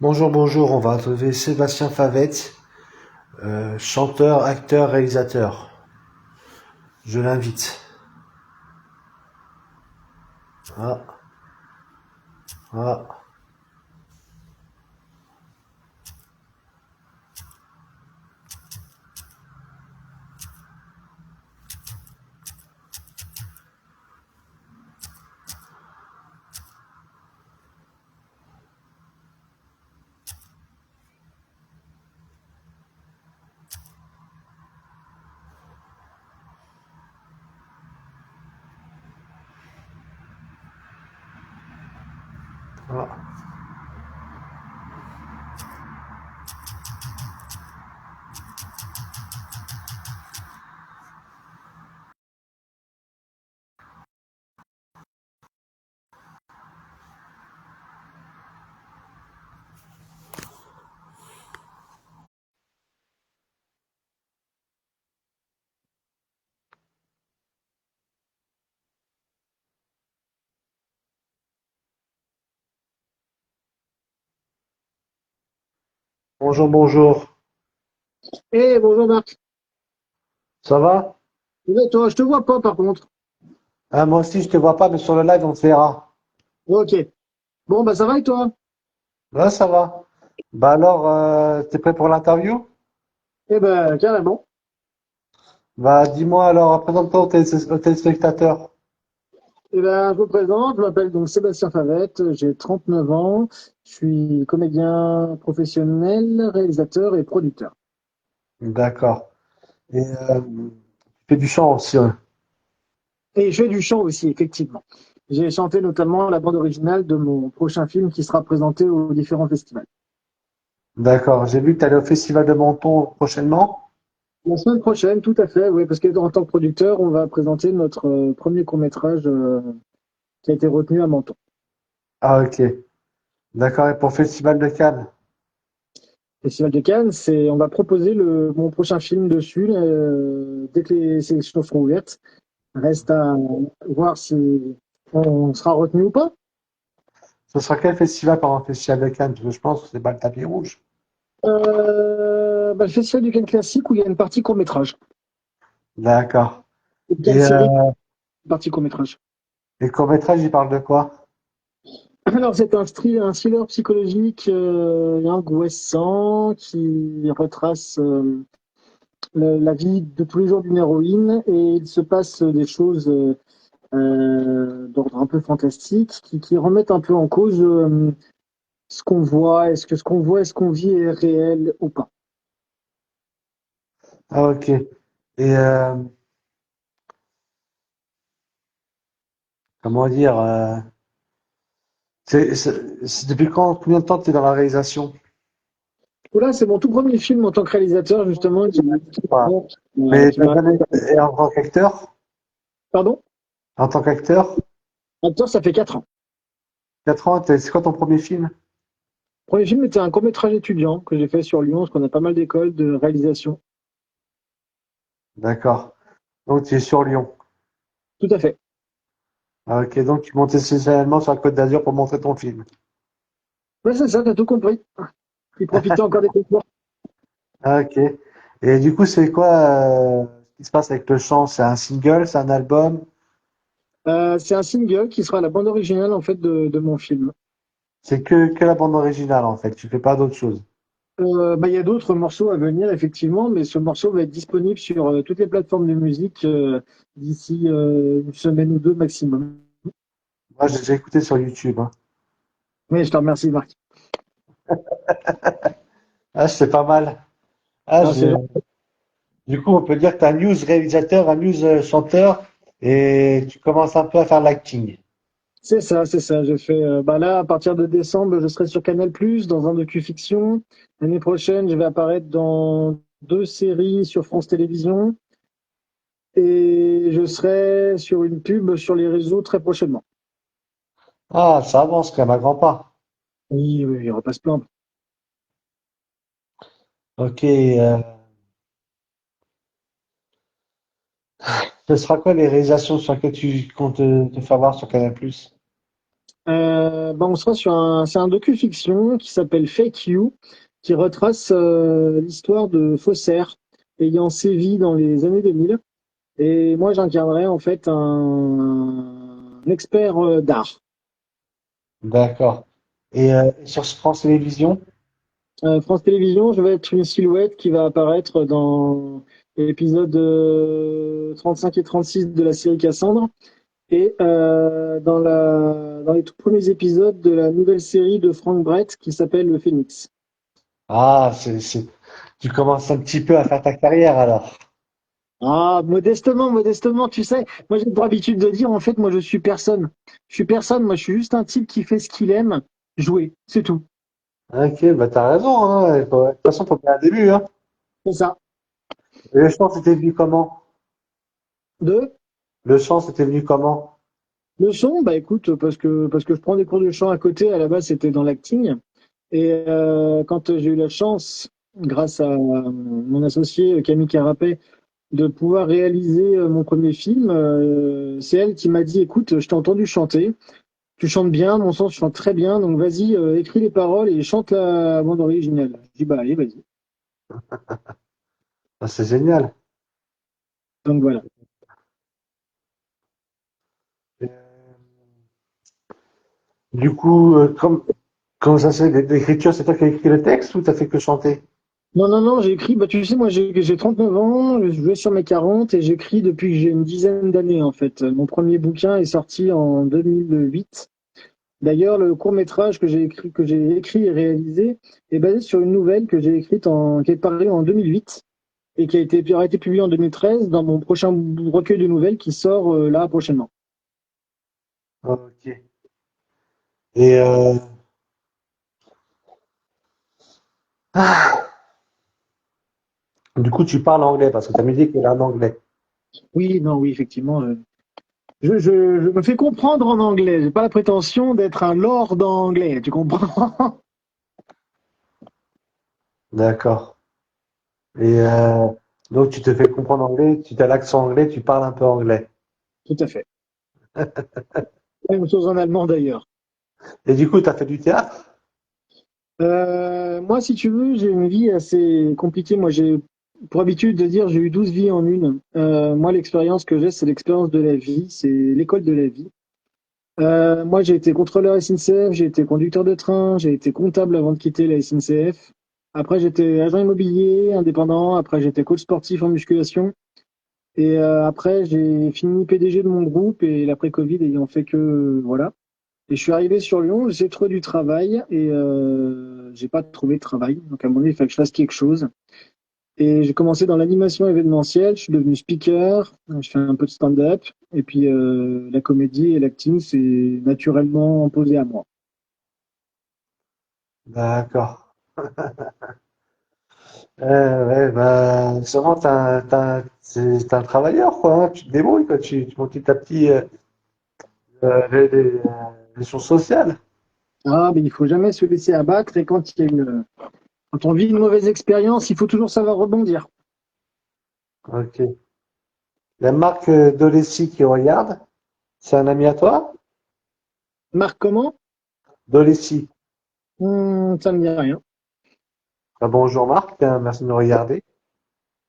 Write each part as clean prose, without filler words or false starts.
Bonjour, bonjour, on va retrouver Sébastien Favette, chanteur, acteur, réalisateur. Je l'invite. Ah, ah, ah. Bonjour, bonjour. Bonjour Marc. Ça va? Ouais, toi, je te vois pas par contre. Ah, moi aussi, je te vois pas, mais sur le live, on te verra. Ok. Bon, bah ça va et toi? Là, ça va. Bah alors, t'es prêt pour l'interview? Eh ben, carrément. Bah, dis-moi alors, présente-toi aux téléspectateurs. Eh ben, je me présente, je m'appelle donc Sébastien Favette, j'ai 39 ans, je suis comédien professionnel, réalisateur et producteur. D'accord. Et tu fais du chant aussi, hein. Et je fais du chant aussi, effectivement. J'ai chanté notamment la bande originale de mon prochain film qui sera présenté aux différents festivals. D'accord. J'ai vu que tu allais au Festival de Menton prochainement. La semaine prochaine, tout à fait, oui, parce qu'en tant que producteur, on va présenter notre premier court-métrage qui a été retenu à Menton. Ah, ok. D'accord. Et pour le Festival de Cannes? Festival de Cannes, on va proposer mon prochain film dessus dès que les sélections seront ouvertes. Reste à voir si on sera retenu ou pas. Ce sera quel festival pendant le Festival de Cannes? Parce que je pense que c'est pas le tapis rouge. Le Festival du Cannes classique où il y a une partie court métrage. D'accord. Une Cannes Et série, une partie court métrage. les courts-métrages, ils parlent de quoi? Alors c'est un thriller psychologique angoissant qui retrace la vie de tous les jours d'une héroïne et il se passe des choses d'ordre un peu fantastique, qui remettent un peu en cause ce qu'on voit, est-ce que ce qu'on voit, est-ce qu'on vit est réel ou pas. Ah, ok. Et comment dire, c'est depuis quand, combien de temps tu es dans la réalisation? Là, c'est mon tout premier film en tant que réalisateur, justement, Voilà. Mais qui m'a... et en tant qu'acteur? Pardon? En tant qu'acteur? Acteur, ça fait 4 ans. 4 ans, c'est quoi ton premier film? Le premier film était un court-métrage étudiant que j'ai fait sur Lyon, parce qu'on a pas mal d'écoles de réalisation. D'accord. Donc tu es sur Lyon. Tout à fait. Ah, ok, donc tu montes spécialement sur la Côte d'Azur pour montrer ton film. Ouais, c'est ça, t'as tout compris. Il profitait encore des concours. Ah, ok. Et du coup, c'est quoi ce qui se passe avec le chant? C'est un single, c'est un album? C'est un single qui sera la bande originale, en fait, de mon film. C'est que la bande originale en fait. Tu fais pas d'autre chose. Il y a d'autres morceaux à venir, effectivement, mais ce morceau va être disponible sur toutes les plateformes de musique d'ici une semaine ou deux maximum. Moi, j'ai déjà écouté sur YouTube, hein. Mais je te remercie, Marc. Ah, c'est pas mal. Ah, Ah, c'est du coup, on peut dire que tu un news réalisateur, un news chanteur, et tu commences un peu à faire l'acting. c'est ça, c'est ça. J'ai fait, là, à partir de décembre, je serai sur Canal+, dans un docu-fiction. L'année prochaine, je vais apparaître dans 2 séries sur France Télévisions. Et je serai sur une pub sur les réseaux très prochainement. Ah, ça avance quand même à grands pas. Oui, oui, il n'y aura pas à se plaindre. Ok. Ce sera quoi les réalisations sur lesquelles tu comptes te faire voir sur Canal+? On sera sur c'est un docu-fiction qui s'appelle Fake You, qui retrace l'histoire de faussaires ayant sévi dans les années 2000. Et moi, j'incarnerai en fait un expert d'art. D'accord. Et sur France Télévisions? France Télévisions, je vais être une silhouette qui va apparaître dans l'épisode 35 et 36 de la série Cassandre et dans les tout premiers épisodes de la nouvelle série de Frank Brett qui s'appelle Le Phénix. Ah, tu commences un petit peu à faire ta carrière alors. Ah, modestement, modestement, tu sais, moi j'ai pour habitude de dire, en fait, moi je suis personne. Je suis personne, moi je suis juste un type qui fait ce qu'il aime, jouer, c'est tout. Ok, bah t'as raison, hein. De toute façon, faut bien un début, hein. C'est ça. Et le chant, c'était venu comment? De Le chant, c'était venu comment? le son, bah écoute, parce que je prends des cours de chant à côté, à la base c'était dans l'acting. Et quand j'ai eu la chance, grâce à mon associé Camille Carapet, de pouvoir réaliser mon premier film, c'est elle qui m'a dit, écoute, je t'ai entendu chanter. Tu chantes bien, mon sens, tu chantes très bien, donc vas-y, écris les paroles et chante la bande originale. Je dis, bah allez, vas-y. Ah, c'est génial. Donc voilà. Euh, Du coup, comment ça se fait? L'écriture, c'est toi qui as écrit le texte ou t'as fait que chanter? Non, non, non, j'ai écrit, bah tu sais, moi j'ai 39 ans, je vais sur mes 40 et j'écris depuis que j'ai une dizaine d'années en fait. Mon premier bouquin est sorti en 2008. D'ailleurs, le court-métrage que j'ai écrit et réalisé est basé sur une nouvelle que j'ai écrite qui est parue en 2008 et qui aura été publiée en 2013 dans mon prochain recueil de nouvelles qui sort là prochainement. Ok. Et du coup, tu parles anglais parce que ta musique est en anglais. Oui, non, oui, effectivement. Je me fais comprendre en anglais. J'ai pas la prétention d'être un lord anglais, tu comprends? D'accord. Et donc, tu te fais comprendre anglais, tu as l'accent anglais, tu parles un peu anglais. Tout à fait. Même chose en allemand d'ailleurs. Et du coup, tu as fait du théâtre? Moi, si tu veux, j'ai une vie assez compliquée. Moi, j'ai pour habitude de dire j'ai eu 12 vies en une. Moi, l'expérience que j'ai, c'est l'expérience de la vie, c'est l'école de la vie. Moi, j'ai été contrôleur SNCF, j'ai été conducteur de train, j'ai été comptable avant de quitter la SNCF. Après, j'étais agent immobilier, indépendant. Après, j'étais coach sportif en musculation. Et après, j'ai fini PDG de mon groupe et l'après-Covid ayant fait que voilà. Et je suis arrivé sur Lyon, j'ai trouvé du travail et j'ai pas trouvé de travail. Donc à un moment donné, il fallait que je fasse quelque chose. Et j'ai commencé dans l'animation événementielle, je suis devenu speaker, je fais un peu de stand-up. Et puis la comédie et l'acting, c'est naturellement imposé à moi. D'accord. Ouais, bah, sûrement, t'es un travailleur, quoi, hein. Tu te débrouilles, quoi. Tu petit à petit, les choses sociales. Ah, mais il faut jamais se laisser abattre et quand on vit une mauvaise expérience, il faut toujours savoir rebondir. Ok. La marque Doleci qui regarde, c'est un ami à toi? Marc, comment? Doleci. Ça me dit rien. Ah, bonjour Marc, hein, merci de nous regarder.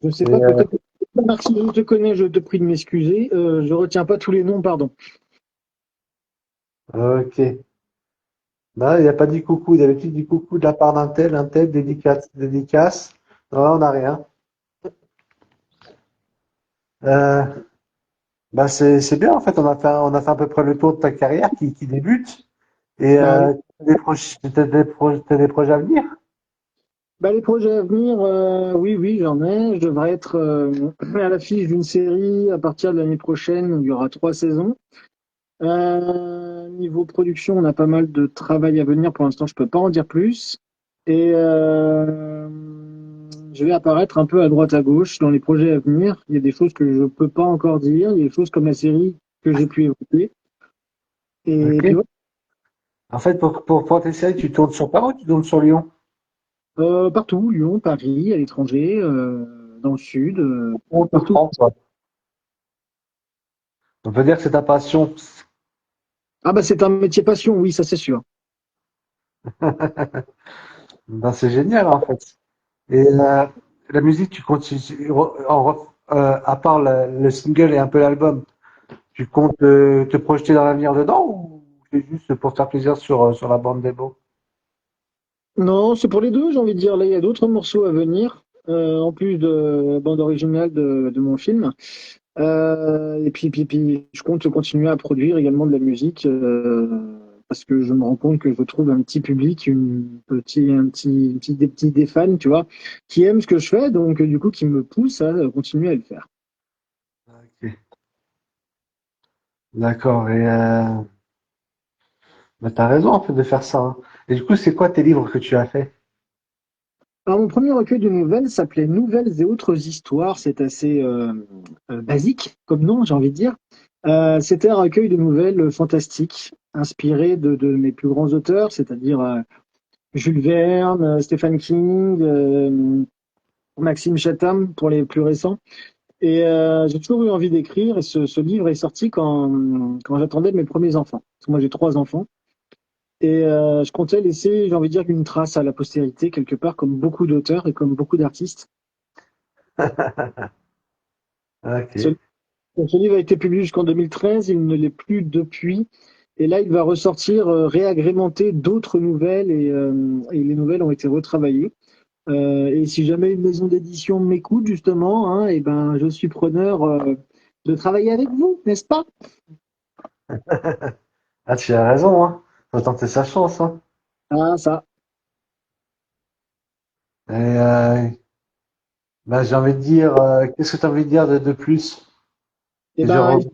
Je ne sais C'est, pas, peut-être. Marc, si je te connais, je te prie de m'excuser. Je retiens pas tous les noms, pardon. ok. Non, il n'y a pas dit coucou. D'habitude, il dit coucou de la part un tel, dédicace, dédicace. Non, on n'a rien. Euh, Bah c'est bien en fait. On a fait à peu près le tour de ta carrière qui débute. Et Bah oui. t'as des projets à venir. Bah, les projets à venir, oui, oui, j'en ai. Je devrais être à l'affiche d'une série à partir de l'année prochaine où il y aura 3 saisons. Niveau production, on a pas mal de travail à venir. Pour l'instant, je peux pas en dire plus. Et je vais apparaître un peu à droite à gauche dans les projets à venir. Il y a des choses que je peux pas encore dire. Il y a des choses comme la série que j'ai pu évoquer. Et puis Ok. voilà. En fait, pour tes séries, tu tournes sur Paris ou tu tournes sur Lyon? Partout, Lyon, Paris, à l'étranger, dans le sud, On te partout. prend, quoi. On peut dire que c'est ta passion. Ah bah c'est un métier passion, oui, ça c'est sûr. Ben, c'est génial en fait. Et la musique, tu continues, à part le single et un peu l'album, tu comptes te projeter dans l'avenir dedans ou c'est juste pour te faire plaisir sur la bande démo? Non, c'est pour les deux, j'ai envie de dire. Là, il y a d'autres morceaux à venir, en plus de la bande originale de mon film. Et puis, je compte continuer à produire également de la musique parce que je me rends compte que je trouve un petit public, des fans, tu vois, qui aiment ce que je fais, donc du coup, qui me poussent à continuer à le faire. Ok. D'accord. Et bah, t'as raison en fait de faire ça, hein. Et du coup, c'est quoi tes livres que tu as fait? Alors, mon premier recueil de nouvelles s'appelait Nouvelles et autres histoires. C'est assez basique comme nom, j'ai envie de dire. C'était un recueil de nouvelles fantastiques, inspiré de mes plus grands auteurs, c'est-à-dire Jules Verne, Stephen King, Maxime Chatham pour les plus récents. Et j'ai toujours eu envie d'écrire. Et ce livre est sorti quand j'attendais mes premiers enfants. Parce que moi, j'ai trois enfants. Et je comptais laisser, j'ai envie de dire, une trace à la postérité, quelque part, comme beaucoup d'auteurs et comme beaucoup d'artistes. Ce, Ok. ce livre a été publié jusqu'en 2013, il ne l'est plus depuis. Et là, il va ressortir réagrémenter d'autres nouvelles et les nouvelles ont été retravaillées. Et si jamais une maison d'édition m'écoute, justement, hein, et ben, je suis preneur de travailler avec vous, n'est-ce pas? Ah, tu as raison, hein. Faut tenter sa chance, hein. Ah, ça. Et bah, j'ai envie de dire, qu'est-ce que tu as envie de dire de plus? Eh Et je ben, re-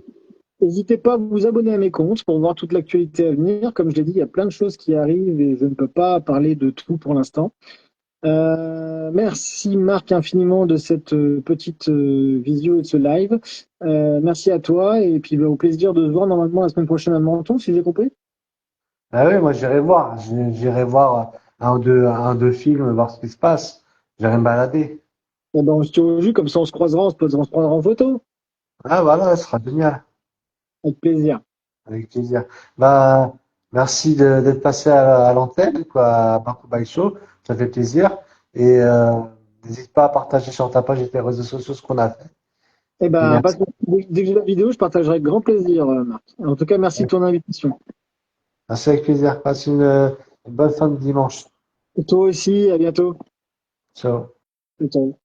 n'hésitez pas à vous abonner à mes comptes pour voir toute l'actualité à venir. Comme je l'ai dit, il y a plein de choses qui arrivent et je ne peux pas parler de tout pour l'instant. Merci Marc infiniment de cette petite visio et de ce live. Merci à toi et puis bah, au plaisir de se voir normalement la semaine prochaine à Menton, si j'ai compris. Ah oui, moi j'irai voir. J'irai voir un ou deux films, voir ce qui se passe. J'irai me balader. Eh ben, on se tient au jus, comme ça on se prendra en photo. Ah voilà, ce sera génial. Avec plaisir. Avec plaisir. Bah, merci d'être passé à l'antenne, quoi, à Marco Bike Show. Ça fait plaisir. Et n'hésite pas à partager sur ta page et tes réseaux sociaux ce qu'on a fait. Eh Et ben, merci. dès que j'ai la vidéo, je partagerai avec grand plaisir, Marc. En tout cas, merci de ton invitation. Merci avec plaisir. Passe une bonne fin de dimanche. Et toi aussi, à bientôt. Ciao. Ciao.